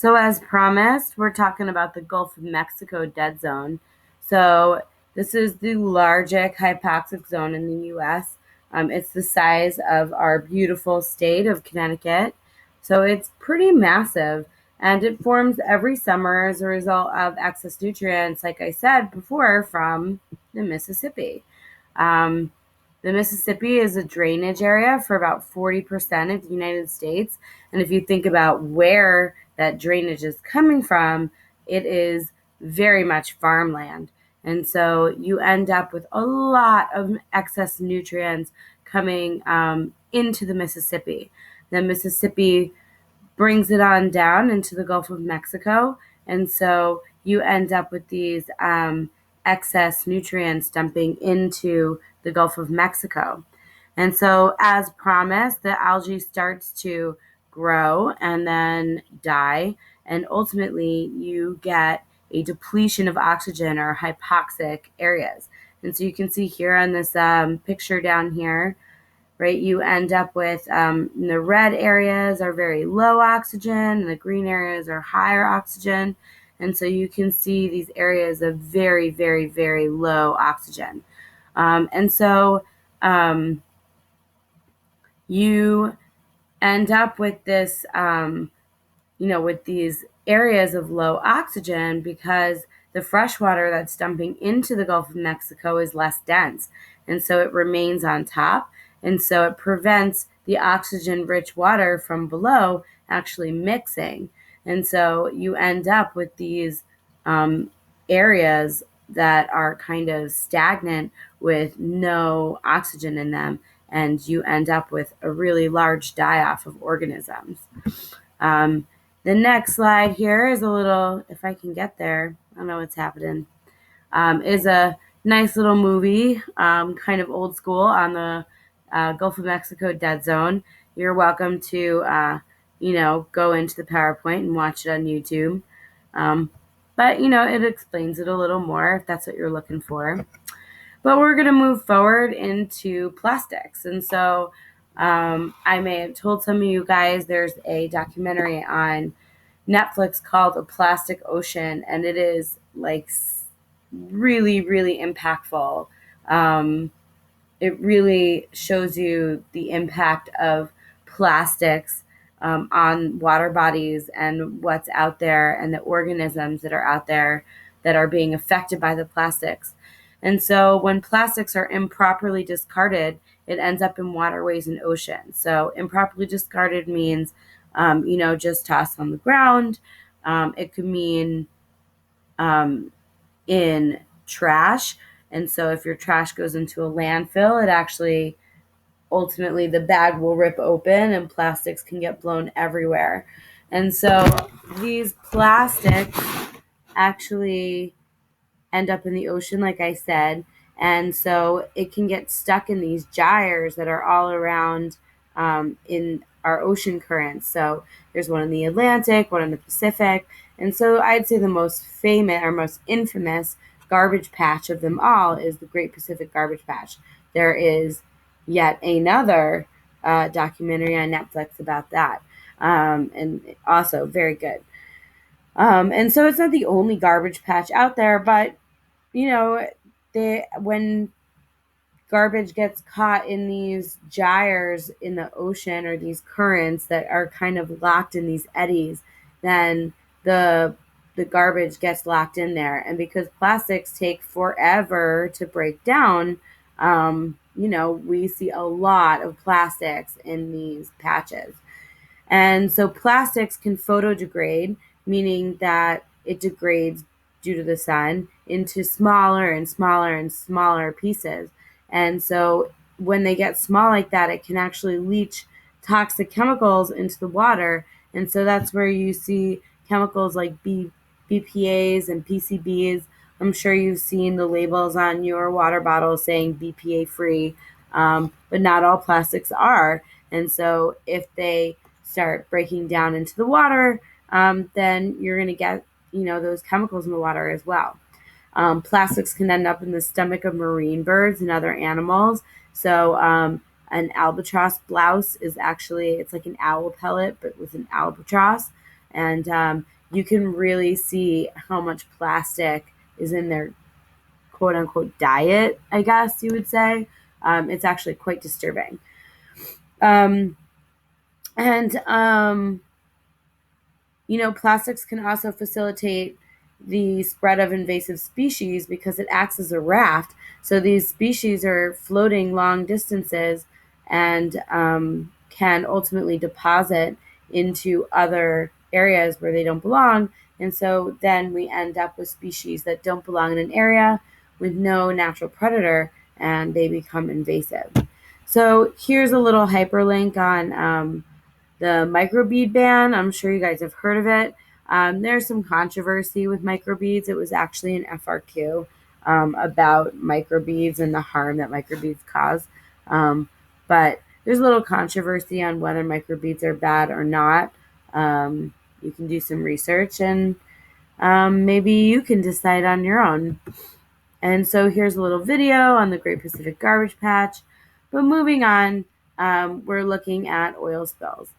So, as promised, we're talking about the Gulf of Mexico dead zone. So, this is the largest hypoxic zone in the U.S. It's the size of our beautiful state of Connecticut. So, it's pretty massive and it forms every summer as a result of excess nutrients, like I said before, from the Mississippi. Um, the Mississippi is a drainage area for about 40% of the United States. And if you think about where that drainage is coming from, it is very much farmland. And so you end up with a lot of excess nutrients coming into the Mississippi. The Mississippi brings it on down into the Gulf of Mexico. And so you end up with these excess nutrients dumping into the Gulf of Mexico. And so, as promised, the algae starts to grow and then die. And ultimately, you get a depletion of oxygen or hypoxic areas. And so, you can see here on this picture down here, right? You end up with the red areas are very low oxygen, and the green areas are higher oxygen. And so you can see these areas of very, very, very low oxygen. And so you end up with this, with these areas of low oxygen because the fresh water that's dumping into the Gulf of Mexico is less dense. And so it remains on top. And so it prevents the oxygen rich water from below actually mixing. And so you end up with these areas that are kind of stagnant with no oxygen in them. And you end up with a really large die off of organisms. Um, the next slide here is a little, if I can get there, I don't know what's happening, is a nice little movie, kind of old school on the Gulf of Mexico dead zone. You're welcome to, go into the PowerPoint and watch it on YouTube. But, it explains it a little more if that's what you're looking for. But we're going to move forward into plastics. And so I may have told some of you guys there's a documentary on Netflix called A Plastic Ocean, and it is like really, really impactful. It really shows you the impact of plastics on water bodies and what's out there and the organisms that are out there that are being affected by the plastics. And so when plastics are improperly discarded, it ends up in waterways and oceans. So improperly discarded means, just tossed on the ground. It could mean in trash. And so if your trash goes into a landfill, it actually ultimately the bag will rip open and plastics can get blown everywhere. And so these plastics actually end up in the ocean, like I said. And so it can get stuck in these gyres that are all around in our ocean currents. So there's one in the Atlantic, one in the Pacific. And so I'd say the most famous or most infamous garbage patch of them all is the Great Pacific Garbage Patch. There is yet another documentary on Netflix about that. And also very good. And so it's not the only garbage patch out there, but when garbage gets caught in these gyres in the ocean or these currents that are kind of locked in these eddies, then the garbage gets locked in there. And because plastics take forever to break down, we see a lot of plastics in these patches. And so plastics can photodegrade, meaning that it degrades due to the sun into smaller and smaller and smaller pieces. And so when they get small like that, it can actually leach toxic chemicals into the water. And so that's where you see chemicals like BPAs and PCBs. I'm sure you've seen the labels on your water bottles saying BPA free, but not all plastics are. And so if they start breaking down into the water, then you're going to get, those chemicals in the water as well. Plastics can end up in the stomach of marine birds and other animals. So an albatross blouse is actually, it's like an owl pellet, but with an albatross. And you can really see how much plastic is in their quote unquote diet, I guess you would say. It's actually quite disturbing. Um, and plastics can also facilitate the spread of invasive species because it acts as a raft. So these species are floating long distances and can ultimately deposit into other areas where they don't belong. And so then we end up with species that don't belong in an area with no natural predator, and they become invasive. So here's a little hyperlink on the microbead ban. I'm sure you guys have heard of it. There's some controversy with microbeads. It was actually an FRQ about microbeads and the harm that microbeads cause. But there's a little controversy on whether microbeads are bad or not. You can do some research and maybe you can decide on your own. And so here's a little video on the Great Pacific Garbage Patch. But moving on, we're looking at oil spills.